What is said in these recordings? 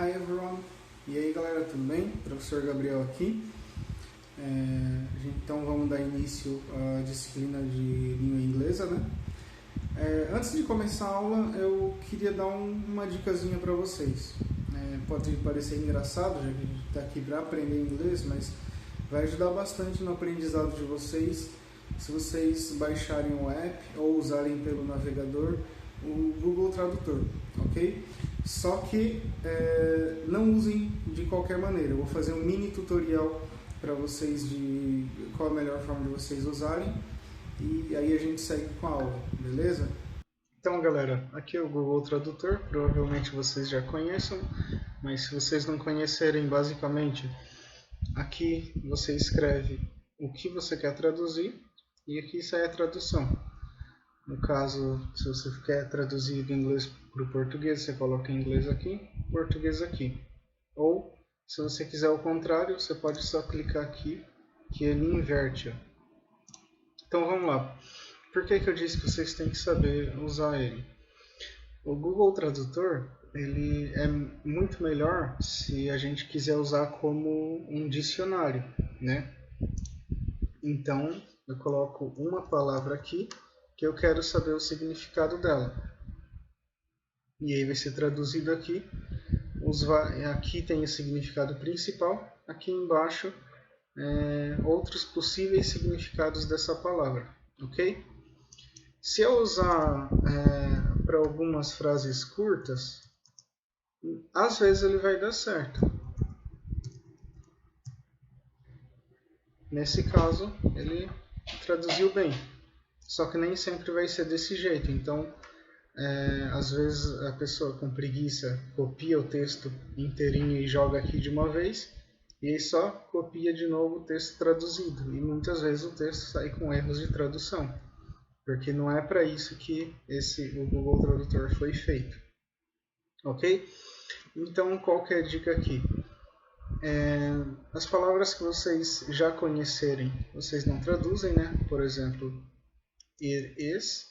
Hi everyone! E aí galera, tudo bem? Professor Gabriel aqui. Então vamos dar início à disciplina de língua inglesa, né? Antes de começar a aula, eu queria dar uma dicasinha para vocês. Pode parecer engraçado, já que a gente está aqui para aprender inglês, mas vai ajudar bastante no aprendizado de vocês se vocês baixarem o app ou usarem pelo navegador o Google Tradutor, ok? Só que não usem de qualquer maneira. Eu vou fazer um mini tutorial para vocês de qual a melhor forma de vocês usarem e aí a gente segue com a aula, beleza? Então galera, aqui é o Google Tradutor, provavelmente vocês já conheçam, mas se vocês não conhecerem, basicamente, aqui você escreve o que você quer traduzir e aqui sai a tradução. No caso, se você quer traduzir do inglês para o português, você coloca inglês aqui, português aqui. Ou, se você quiser o contrário, você pode só clicar aqui, que ele inverte. Então vamos lá. Por que eu disse que vocês têm que saber usar ele? O Google Tradutor, ele é muito melhor se a gente quiser usar como um dicionário, né? Então, eu coloco uma palavra aqui, que eu quero saber o significado dela. E aí vai ser traduzido aqui. Aqui tem o significado principal, aqui embaixo outros possíveis significados dessa palavra, ok? Se eu usar para algumas frases curtas, às vezes ele vai dar certo. Nesse caso, ele traduziu bem. Só que nem sempre vai ser desse jeito, então às vezes a pessoa com preguiça copia o texto inteirinho e joga aqui de uma vez, e aí só copia de novo o texto traduzido, e muitas vezes o texto sai com erros de tradução, porque não é para isso que o Google Tradutor foi feito. Ok? Então, qual que é a dica aqui? As palavras que vocês já conhecerem, vocês não traduzem, né? Por exemplo, it is,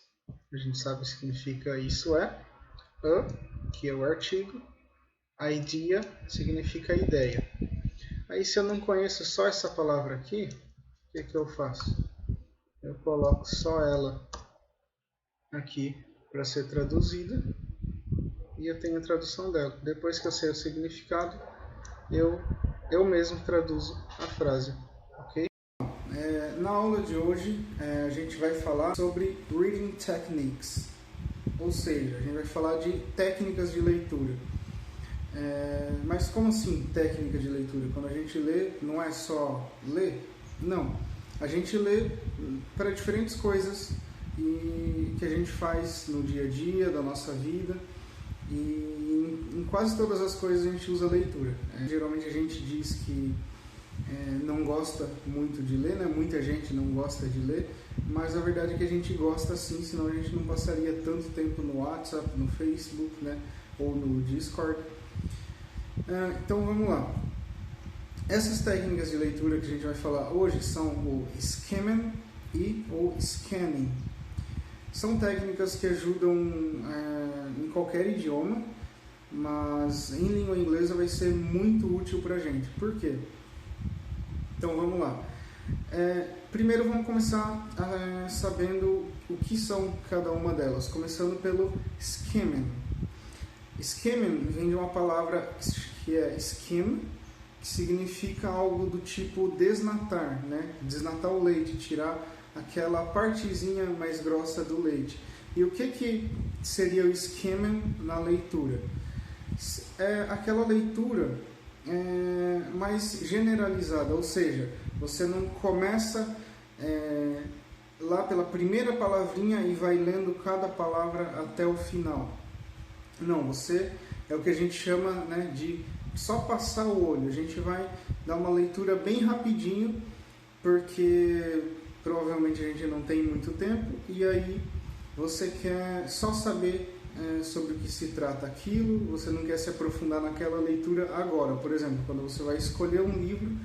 a gente sabe o que significa isso é. A, que é o artigo. Idea significa ideia. Aí se eu não conheço só essa palavra aqui, o que eu faço? Eu coloco só ela aqui para ser traduzida e eu tenho a tradução dela. Depois que eu sei o significado, eu mesmo traduzo a frase. Ok? Na aula de hoje, a gente vai falar sobre reading techniques. Ou seja, a gente vai falar de técnicas de leitura. Mas como assim técnica de leitura? Quando a gente lê, não é só ler? Não. A gente lê para diferentes coisas que a gente faz no dia a dia, da nossa vida. E em quase todas as coisas a gente usa leitura. Geralmente a gente diz que não gosta muito de ler, né? Muita gente não gosta de ler, mas a verdade é que a gente gosta sim, senão a gente não passaria tanto tempo no WhatsApp, no Facebook, né? Ou no Discord. Então vamos lá. Essas técnicas de leitura que a gente vai falar hoje são o skimming e o scanning. São técnicas que ajudam em qualquer idioma, mas em língua inglesa vai ser muito útil para a gente. Por quê? Então vamos lá. Primeiro vamos começar sabendo o que são cada uma delas, começando pelo skimming. Skimming vem de uma palavra que é skim, que significa algo do tipo desnatar, né? Desnatar o leite, tirar aquela partezinha mais grossa do leite. E o que seria o skimming na leitura? É aquela leitura mais generalizada, ou seja, você não começa lá pela primeira palavrinha e vai lendo cada palavra até o final. Não, você é o que a gente chama, né, de só passar o olho. A gente vai dar uma leitura bem rapidinho, porque provavelmente a gente não tem muito tempo e aí você quer só saber sobre o que se trata aquilo, você não quer se aprofundar naquela leitura agora. Por exemplo, quando você vai escolher um livro,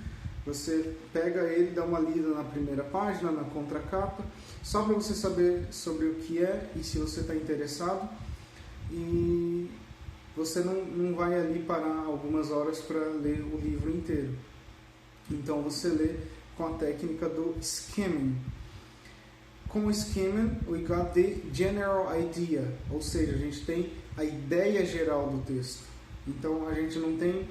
você pega ele, dá uma lida na primeira página, na contracapa, só para você saber sobre o que é e se você está interessado. E você não vai ali parar algumas horas para ler o livro inteiro. Então você lê com a técnica do skimming. Com o skimming, we got the general idea, ou seja, a gente tem a ideia geral do texto. Então a gente não tem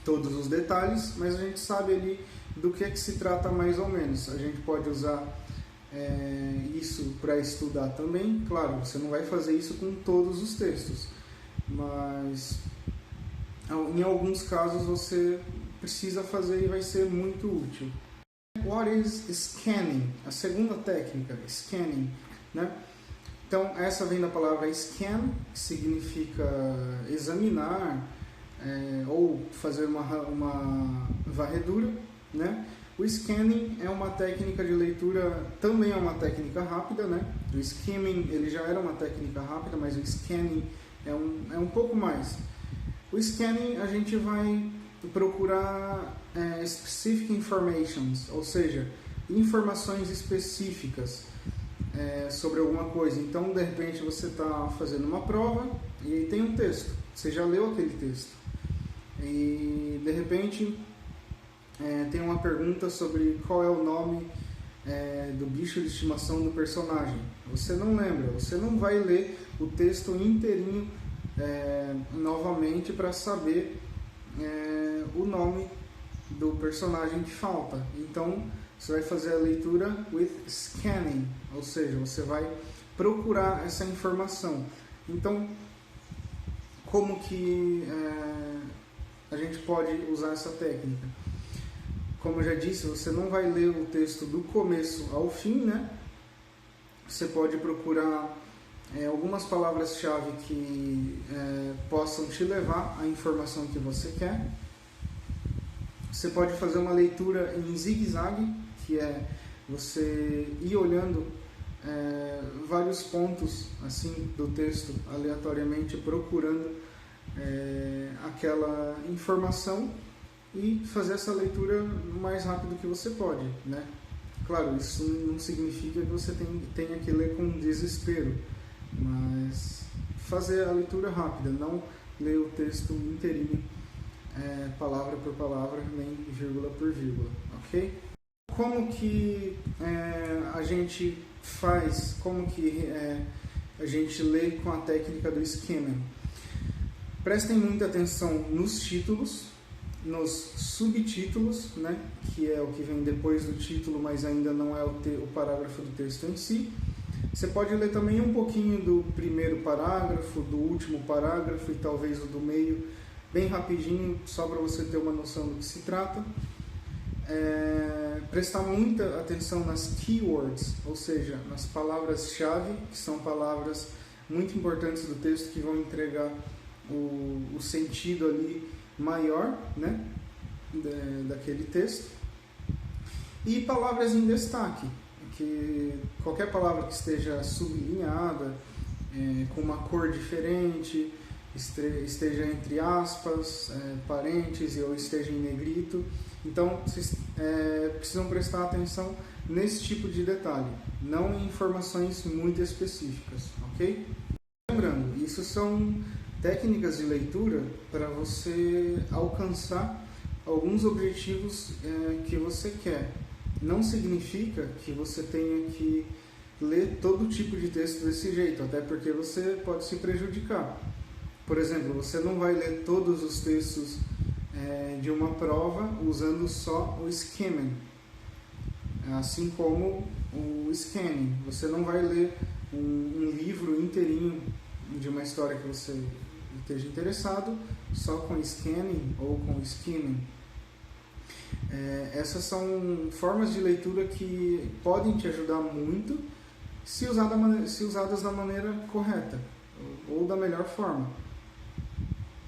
todos os detalhes, mas a gente sabe ali do que é que se trata mais ou menos. A gente pode usar isso para estudar também. Claro, você não vai fazer isso com todos os textos, mas em alguns casos você precisa fazer e vai ser muito útil. What is scanning? A segunda técnica, scanning, né? Então, essa vem da palavra scan, que significa examinar ou fazer uma varredura, né? O scanning é uma técnica de leitura, também é uma técnica rápida, né? O skimming, ele já era uma técnica rápida, mas o scanning é um pouco mais. O scanning, a gente vai procurar specific informations, ou seja, informações específicas sobre alguma coisa. Então, de repente, você está fazendo uma prova e aí tem um texto. Você já leu aquele texto. E, de repente, tem uma pergunta sobre qual é o nome do bicho de estimação do personagem. Você não lembra, você não vai ler o texto inteirinho novamente para saber o nome do personagem que falta. Então você vai fazer a leitura with scanning, ou seja, você vai procurar essa informação. Então, como que a gente pode usar essa técnica? Como eu já disse, você não vai ler o texto do começo ao fim, né? Você pode procurar algumas palavras-chave que possam te levar à informação que você quer. Você pode fazer uma leitura em zigue-zague, que é você ir olhando vários pontos assim do texto aleatoriamente, procurando aquela informação e fazer essa leitura o mais rápido que você pode, né? Claro, isso não significa que você tenha que ler com desespero, mas fazer a leitura rápida, não ler o texto inteirinho, palavra por palavra, nem vírgula por vírgula, ok? Como que a gente faz, como que a gente lê com a técnica do skimming? Prestem muita atenção nos títulos, nos subtítulos, né, que é o que vem depois do título, mas ainda não é o parágrafo do texto em si. Você pode ler também um pouquinho do primeiro parágrafo, do último parágrafo e talvez o do meio, bem rapidinho, só para você ter uma noção do que se trata. Prestar muita atenção nas keywords, ou seja, nas palavras-chave, que são palavras muito importantes do texto que vão entregar o sentido ali maior, né, daquele texto. E palavras em destaque, que qualquer palavra que esteja sublinhada, com uma cor diferente, esteja entre aspas, parênteses ou esteja em negrito. Então, vocês precisam prestar atenção nesse tipo de detalhe, não em informações muito específicas, ok? Lembrando, isso são técnicas de leitura para você alcançar alguns objetivos que você quer. Não significa que você tenha que ler todo tipo de texto desse jeito, até porque você pode se prejudicar. Por exemplo, você não vai ler todos os textos de uma prova usando só o skimming, assim como o scanning. Você não vai ler um livro inteirinho de uma história que você esteja interessado só com scanning ou com skimming. Essas são formas de leitura que podem te ajudar muito se usadas da maneira correta ou da melhor forma.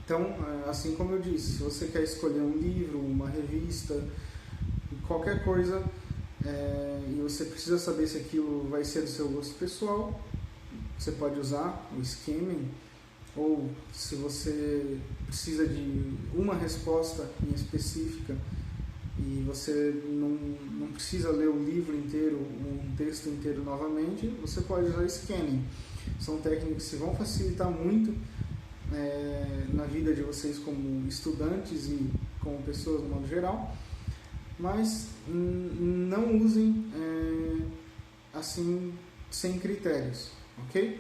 Então, assim como eu disse, se você quer escolher um livro, uma revista, qualquer coisa, e você precisa saber se aquilo vai ser do seu gosto pessoal, você pode usar o skimming. Ou se você precisa de uma resposta em específica e você não precisa ler o livro inteiro, um texto inteiro novamente, você pode usar scanning. São técnicas que vão facilitar muito na vida de vocês como estudantes e como pessoas no modo geral, mas não usem assim sem critérios, ok?